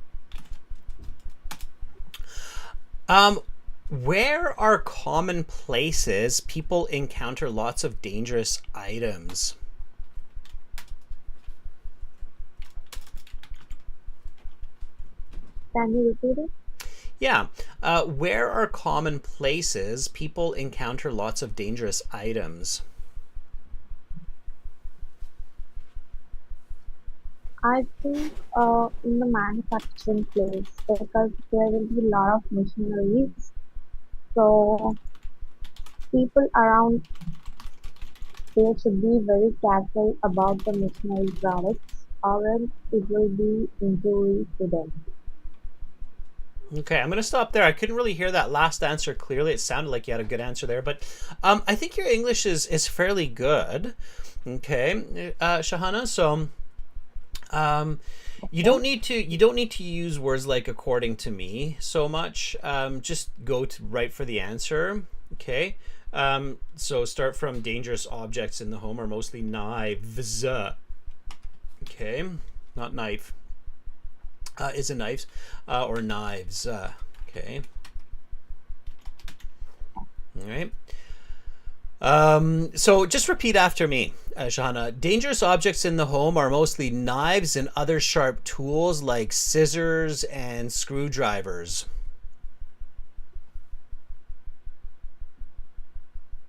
Where are common places people encounter lots of dangerous items? Can you repeat it? Yeah. Where are common places people encounter lots of dangerous items? I think in the manufacturing place because there will be a lot of machineries. So people around there should be very careful about the machinery products or else it will be injury to them. Okay, I'm going to stop there. I couldn't really hear that last answer clearly. It sounded like you had a good answer there, but I think your English is fairly good. Okay, Shahana. So you don't need to use words like according to me so much. Just go to right for the answer. Okay. So start from dangerous objects in the home are mostly knives. Okay, not knife. Is it knives or knives? Okay. All right. So just repeat after me, Shahana. Dangerous objects in the home are mostly knives and other sharp tools like scissors and screwdrivers.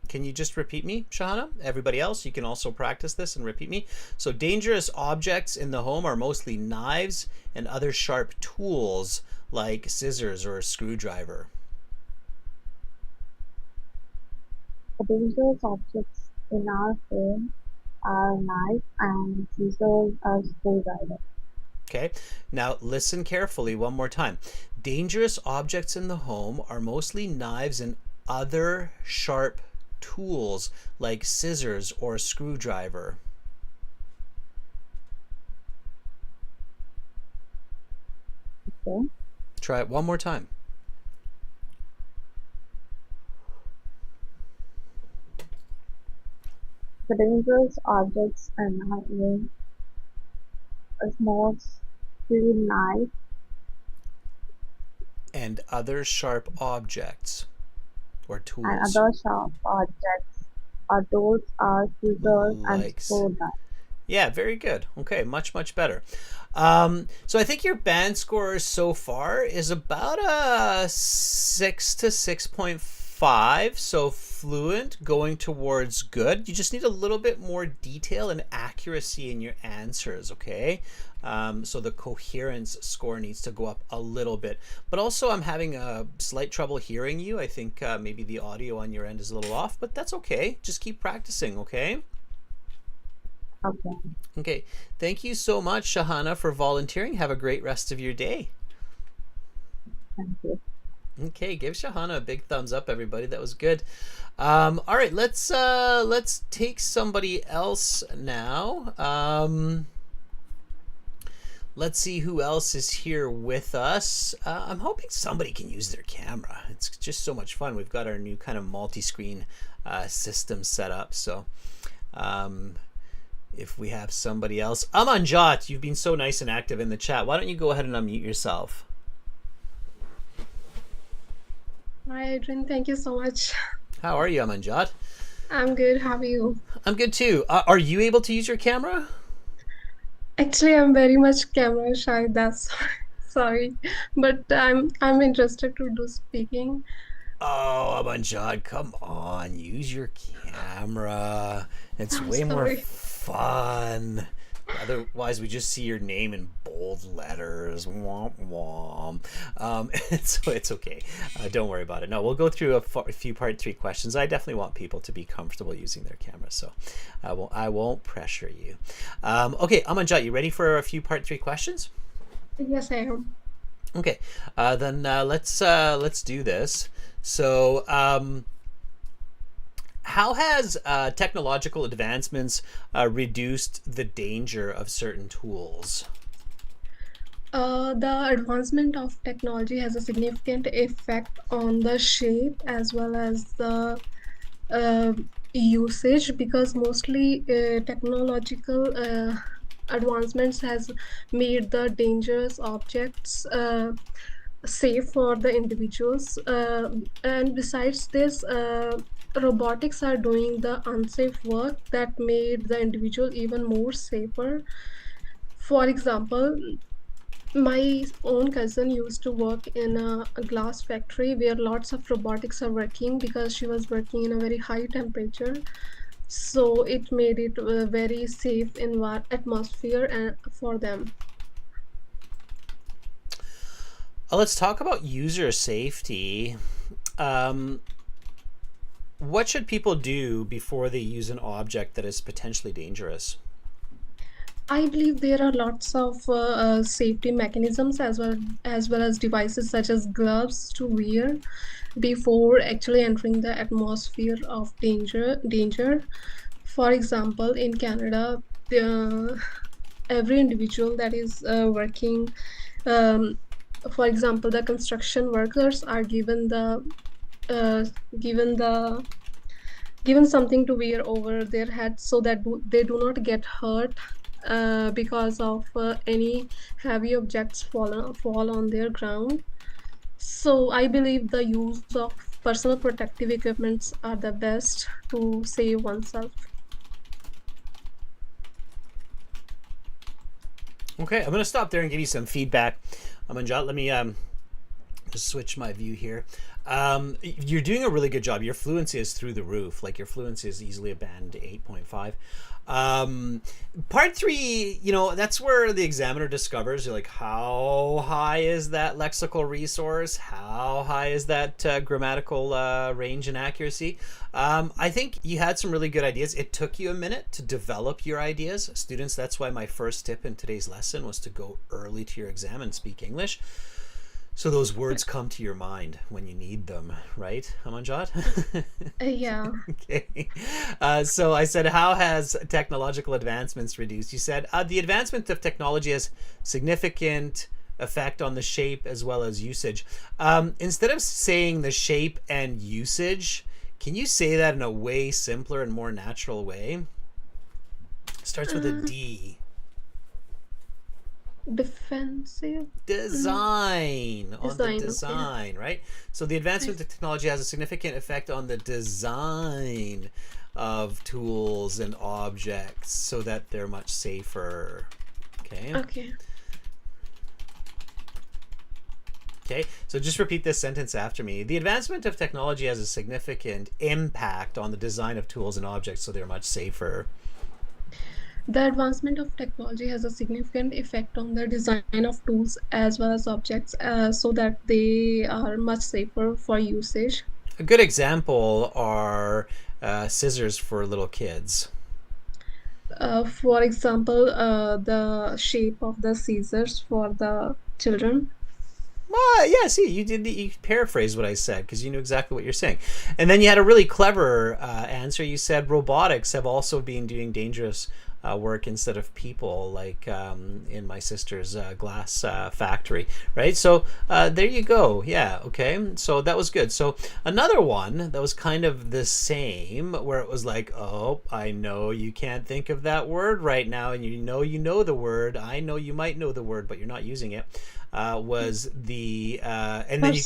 Can you just repeat me, Shahana? Everybody else, you can also practice this and repeat me. So dangerous objects in the home are mostly knives and other sharp tools like scissors or a screwdriver. The dangerous objects in our home are knife and scissors or screwdriver. Okay, now listen carefully one more time. Dangerous objects in the home are mostly knives and other sharp tools like scissors or a screwdriver. Okay. Try it one more time. The dangerous objects in our home is mostly knife And other sharp objects or and tools. other sharp objects. Our tools are scissors and Like, screwdriver. yeah, very good. Okay, much better. So I think your band score so far is about a 6 to 6.5. So fluent, going towards good. You just need a little bit more detail and accuracy in your answers, okay? So the coherence score needs to go up a little bit. But also I'm having a slight trouble hearing you. I think maybe the audio on your end is a little off, but that's okay. Just keep practicing, okay? Okay. Okay. Thank you so much, Shahana, for volunteering. Have a great rest of your day. Thank you. Okay, give Shahana a big thumbs up, everybody. That was good. All right, let's take somebody else now. Let's see who else is here with us. I'm hoping somebody can use their camera. It's just so much fun. We've got our new kind of multi-screen system set up. So if we have somebody else. Amanjot, you've been so nice and active in the chat. Why don't you go ahead and unmute yourself? Hi, Adrian. Thank you so much. How are you, Amanjot? I'm good. How are you? I'm good too. Are you able to use your camera? Actually, I'm very much camera shy. That's sorry, but I'm interested to do speaking. Oh, Amanjad, come on. Use your camera. It's I'm way more sorry. fun. Otherwise, we just see your name in bold letters. Womp womp. So it's okay. Don't worry about it. No, we'll go through a few part 3 questions. I definitely want people to be comfortable using their camera, so I won't pressure you. Okay, Amanjad, you ready for a few part 3 questions? Yes, I am. Okay, then let's do this. So, how has technological advancements reduced the danger of certain tools? The advancement of technology has a significant effect on the shape as well as the uh, usage, because mostly technological advancements has made the dangerous objects safe for the individuals, and besides this, robotics are doing the unsafe work that made the individual even more safer. For example, my own cousin used to work in a glass factory where lots of robotics are working because she was working in a very high temperature. So it made it a very safe atmosphere and for them. Let's talk about user safety. Um, what should people do before they use an object that is potentially dangerous? I believe there are lots of safety mechanisms as well as devices such as gloves to wear before actually entering the atmosphere of danger. For example, in Canada, every individual that is working, um, for example, the construction workers are uh, given the given something to wear over their heads so that they do not get hurt because of any heavy objects fall on their ground. So I believe the use of personal protective equipments are the best to save oneself. Okay, I'm going to stop there and give you some feedback. Manjot, let me just switch my view here. You're doing a really good job. Your fluency is through the roof. Like your fluency is easily a band 8.5. Part 3, that's where the examiner discovers, you're like, how high is that lexical resource? How high is that grammatical range and accuracy? I think you had some really good ideas. It took you a minute to develop your ideas. Students, that's why my first tip in today's lesson was to go early to your exam and speak English, so those words come to your mind when you need them, right, Amanjot? Yeah. Okay. So I said, how has technological advancements reduced? You said, the advancement of technology has significant effect on the shape as well as usage. Instead of saying the shape and usage, can you say that in a way simpler and more natural way? Starts with a D. Defensive Design. On the design. design, right? So the advancement of technology has a significant effect on the design of tools and objects so that they're much safer. Okay. Okay. Okay, so just repeat this sentence after me. The advancement of technology has a significant impact on the design of tools and objects so they're much safer. The advancement of technology has a significant effect on the design of tools as well as objects, so that they are much safer for usage. A good example are scissors for little kids. For example, the shape of the scissors for the children. Well, yeah, see, you paraphrased what I said because you knew exactly what you're saying. And then you had a really clever answer. You said robotics have also been doing dangerous work instead of people, like in my sister's glass factory, right? So there you go. Yeah, okay. So that was good. So another one that was kind of the same, where it was like, oh, I know you can't think of that word right now, and you know the word. I know you might know the word, but you're not using it. Was the and then you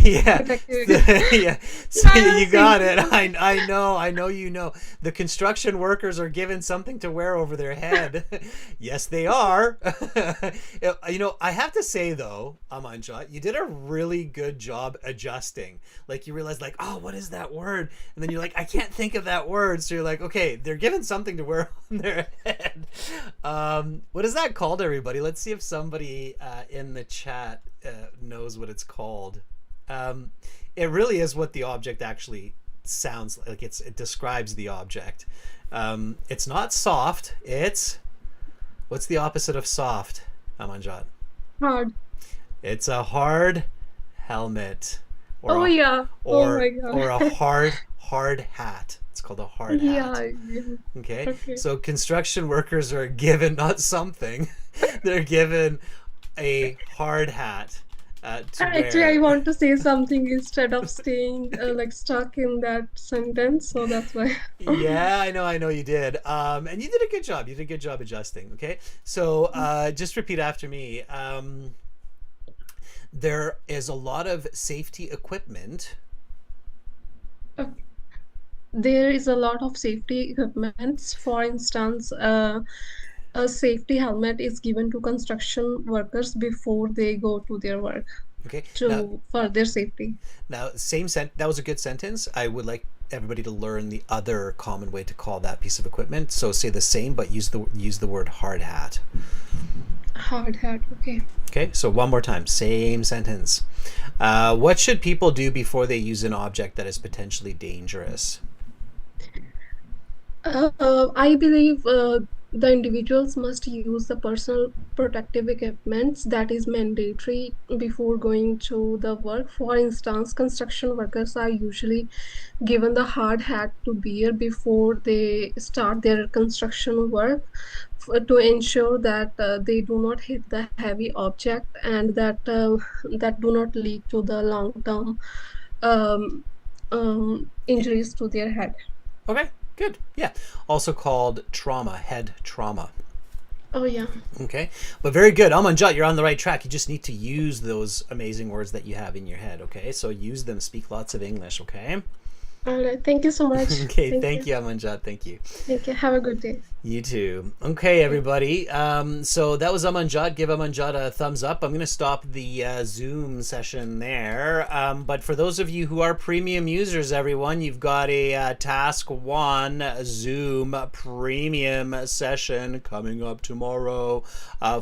yeah yeah, so you got it. I know you know the construction workers are given something to wear over their head. Yes, they are. I have to say though, Amanjot, you did a really good job adjusting. Like you realized, like, oh, what is that word? And then you're like, I can't think of that word. So you're like, okay, they're given something to wear on their head. What is that called, everybody? Let's see if somebody in the chat knows what it's called. It really is what the object actually sounds like. It describes the object. It's not soft. What's the opposite of soft, Amanjot? Hard. It's a hard helmet. Oh yeah. Oh my God. Or a hard hat. It's called a hard Yeah, hat. yeah. Okay? Okay. So construction workers are given not something. They're given a hard hat to Actually, wear. I want to say something instead of staying like stuck in that sentence, so that's why. Yeah, I know you did. And you did a good job. You did a good job adjusting. Okay. So just repeat after me. There is a lot of safety equipment. Okay. There is a lot of safety equipments. For instance, a safety helmet is given to construction workers before they go to their work Okay. for their safety. Now, that was a good sentence. I would like everybody to learn the other common way to call that piece of equipment. So say the same, but use the word hard hat. Hard hat. Okay. Okay. So one more time, same sentence. What should people do before they use an object that is potentially dangerous? I believe the individuals must use the personal protective equipments that is mandatory before going to the work. For instance, construction workers are usually given the hard hat to wear before they start their construction work to ensure that they do not hit the heavy object and that do not lead to the long-term um, injuries to their head. Okay. Good. Yeah. Also called trauma, head trauma. Oh yeah. Okay. But very good. Amanjot, you're on the right track. You just need to use those amazing words that you have in your head. Okay. So use them. Speak lots of English. Okay. All right. Thank you so much. Okay. Thank you, Amanjot. Thank you. Thank you. Have a good day. You too. Okay, everybody. So that was Amanjot. Give Amanjot a thumbs up. I'm going to stop the Zoom session there. But for those of you who are premium users, everyone, you've got a Task 1 Zoom premium session coming up tomorrow,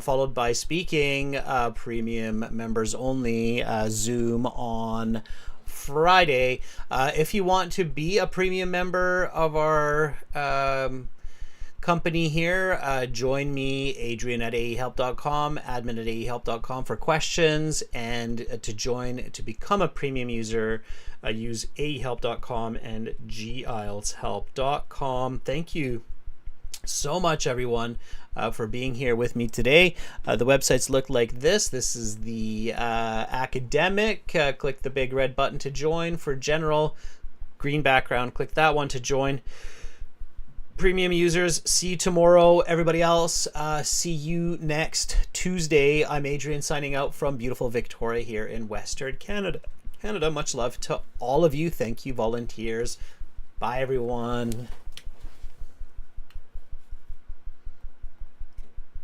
followed by Speaking premium members only Zoom on Friday. If you want to be a premium member of our company here, join me, Adrian at aehelp.com, admin at aehelp.com for questions, and to become a premium user, use aehelp.com and gieltshelp.com. Thank you so much, everyone, for being here with me today. The websites look like this. This is the academic. Click the big red button to join. For general, green background, click that one to join. Premium users, see you tomorrow. Everybody else, see you next Tuesday. I'm Adrian signing out from beautiful Victoria here in Western Canada. Much love to all of you. Thank you, volunteers. Bye, everyone.